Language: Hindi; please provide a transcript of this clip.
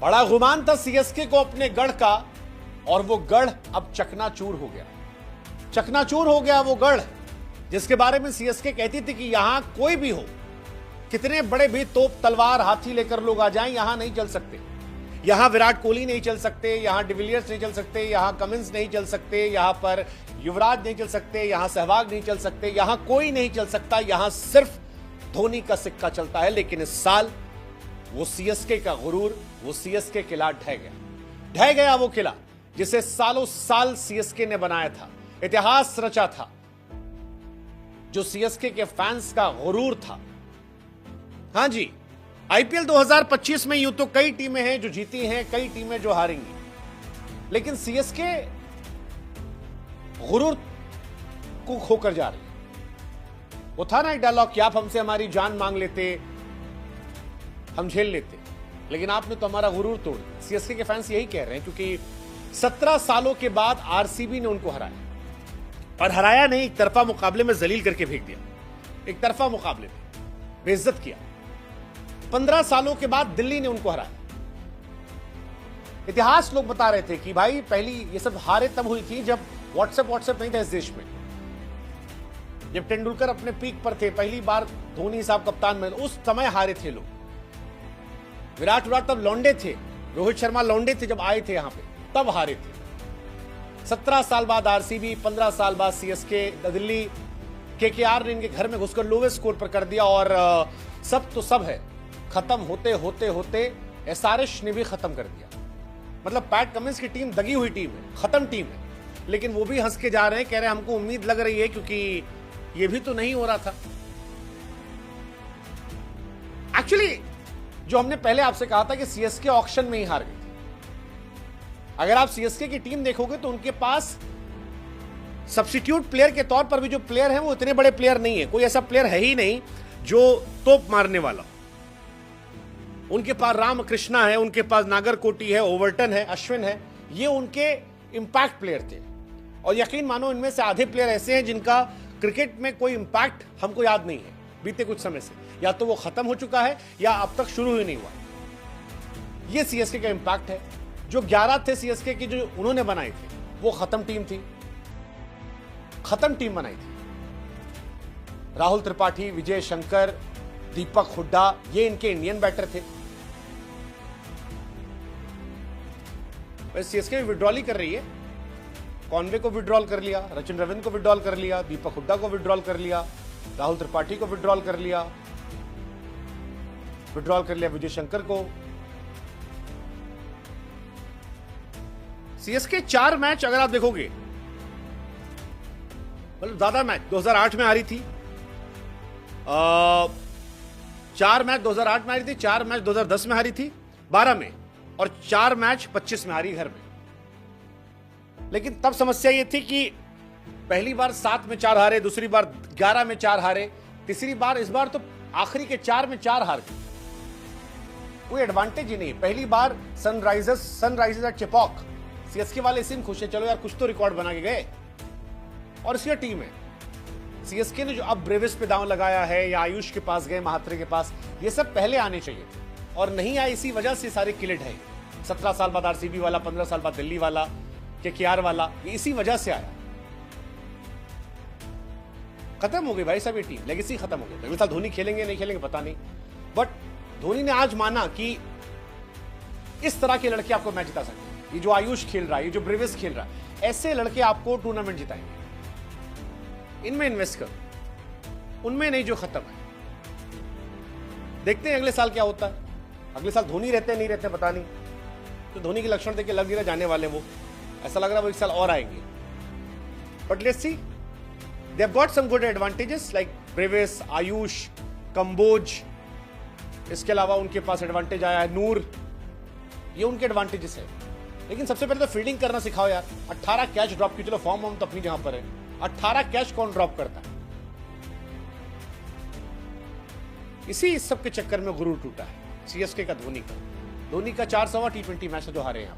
बड़ा गुमान था सीएसके को अपने गढ़ का, और वो गढ़ अब चकनाचूर हो गया। चकनाचूर हो गया वो गढ़ जिसके बारे में सीएसके कहती थी कि यहां कोई भी हो, कितने बड़े भी तोप तलवार हाथी लेकर लोग आ जाएं, यहां नहीं चल सकते। यहां विराट कोहली नहीं चल सकते, यहां डिविलियर्स नहीं चल सकते, यहां कमिंस नहीं चल सकते, यहां पर युवराज नहीं चल सकते, यहां सहवाग नहीं चल सकते, यहां कोई नहीं चल सकता, यहां सिर्फ धोनी का सिक्का चलता है। लेकिन इस साल वो सीएसके का गुरूर, वो सीएसके किला ढह गया वो किला जिसे सालों साल सीएसके ने बनाया था, इतिहास रचा था, जो सीएसके के फैंस का गुरूर था। हां जी, आईपीएल 2025 में यूं तो कई टीमें हैं जो जीती हैं, कई टीमें जो हारेंगी, लेकिन सीएसके गुरूर को खोकर जा रही है। वो था ना एक डायलॉग कि आप हमसे हमारी जान मांग लेते, हम झेल लेते, लेकिन आपने तो हमारा गुरूर तोड़ दिया। सीएसके के फैंस यही कह रहे हैं, क्योंकि 17 सालों के बाद आरसीबी ने उनको हराया, और हराया नहीं, एक तरफा मुकाबले में जलील करके फेंक दिया, एक तरफा मुकाबले में बेइज्जत किया। 15 सालों के बाद दिल्ली ने उनको हराया। इतिहास लोग बता रहे थे कि भाई पहली ये सब हारे तब हुई थी जब व्हाट्सएप नहीं था इस देश में, जब तेंदुलकर अपने पीक पर थे, पहली बार धोनी साहब कप्तान में, उस समय हारे थे लोग। विराट तब लौंडे थे, रोहित शर्मा लौंडे थे जब आए थे यहां पे, तब हारे थे। 17 साल बाद आरसीबी, 15 साल बाद सीएसके, दिल्ली, केकेआर ने इनके घर में घुसकर लोवेस्ट स्कोर पर कर दिया, और सब तो सब है, खत्म होते होते होते एसआरएच ने भी खत्म कर दिया। मतलब पैट कमिंस की टीम दगी हुई टीम है, खत्म टीम है, लेकिन वो भी हंस के जा रहे हैं, कह रहे हैं हमको उम्मीद लग रही है, क्योंकि ये भी तो नहीं हो रहा था। एक्चुअली जो हमने पहले आपसे कहा था कि सीएसके ऑक्शन में ही हार गई थी। अगर आप सीएसके की टीम देखोगे तो उनके पास सब्स्टिट्यूट प्लेयर के तौर पर भी जो प्लेयर हैं वो इतने बड़े प्लेयर नहीं है। कोई ऐसा प्लेयर है ही नहीं जो तोप मारने वाला। उनके पास रामकृष्णा है, उनके पास नागरकोटी है, ओवर्टन है, अश्विन है, ये उनके इंपैक्ट प्लेयर थे। और यकीन मानो इनमें से आधे प्लेयर ऐसे हैं जिनका क्रिकेट में कोई इंपैक्ट हमको याद नहीं है बीते कुछ समय से, या तो वो खत्म हो चुका है या अब तक शुरू ही नहीं हुआ। ये सीएसके का इंपैक्ट है। जो 11 थे सीएसके की जो उन्होंने बनाए थे, वो खत्म टीम थी, खत्म टीम बनाई थी। राहुल त्रिपाठी, विजय शंकर, दीपक हुड्डा, ये इनके इंडियन बैटर थे। सीएसके विड्रॉल ही कर रही है। कॉनवे को विड्रॉल कर लिया, रचिन रविंद्र को विड्रॉल कर लिया, दीपक हुड्डा को विड्रॉल कर लिया, राहुल त्रिपाठी को विड्रॉल कर लिया, विजय शंकर को। सीएसके 4 मैच अगर आप देखोगे, मतलब ज्यादा मैच 2008 में हारी थी, 4 मैच 2008 में हारी थी, 4 मैच 2010 में हारी थी 12 में, और 4 मैच 25 में हारी घर में। लेकिन तब समस्या ये थी कि पहली बार 7 में 4 हारे, दूसरी बार 11 में 4 हारे, तीसरी बार इस बार तो आखिरी के 4 में 4 हार गए। कोई एडवांटेज ही नहीं। पहली बार सनराइजर्स एट चेपॉक, सीएसके वाले इसी में खुश है, चलो यार कुछ तो रिकॉर्ड बना के गए। और इसकी टीम है सीएसके ने जो अब ब्रेविस पे दांव लगाया है, या आयुष के पास गए, महात्रे के पास, ये सब पहले आने चाहिए थे और नहीं आए। इसी वजह से सारे किले ढहे। 17 साल बाद आरसीबी वाला, 15 साल बाद दिल्ली वाला, केकेआर वाला, ये इसी वजह से आया। खत्म हो गई भाई साहब ये टीम, लेगेसी खत्म हो गई। अगले साल धोनी खेलेंगे नहीं खेलेंगे पता नहीं, बट धोनी ने आज माना कि इस तरह के लड़के आपको मैच जिता सकते हैं। ये जो आयुष खेल रहा है, ये जो ब्रेविस खेल रहा है, ऐसे लड़के आपको टूर्नामेंट जिताएंगे। इनमें इन्वेस्ट करो, उनमें नहीं जो खत्म है। देखते हैं अगले साल क्या होता है। अगले साल धोनी रहते नहीं रहते पता नहीं, तो धोनी के लक्षण देख के लग रहा जाने वाले वो, ऐसा लग रहा है वो एक साल और आएंगे। But let's see, they have got some good advantages like Brevis, Ayush, Kamboj. इसके अलावा उनके पास एडवांटेज आया है नूर, ये उनके एडवांटेजेस है। लेकिन सबसे पहले तो फील्डिंग करना सिखाओ यार। 18 कैच ड्रॉप की, चलो फॉर्म हम तो अपनी जहां पर है, 18 कैच कौन ड्रॉप करता है? इस सब के चक्कर में गुरूर टूटा है सीएसके का, धोनी का 400वां T20 मैच जो हारे यहां।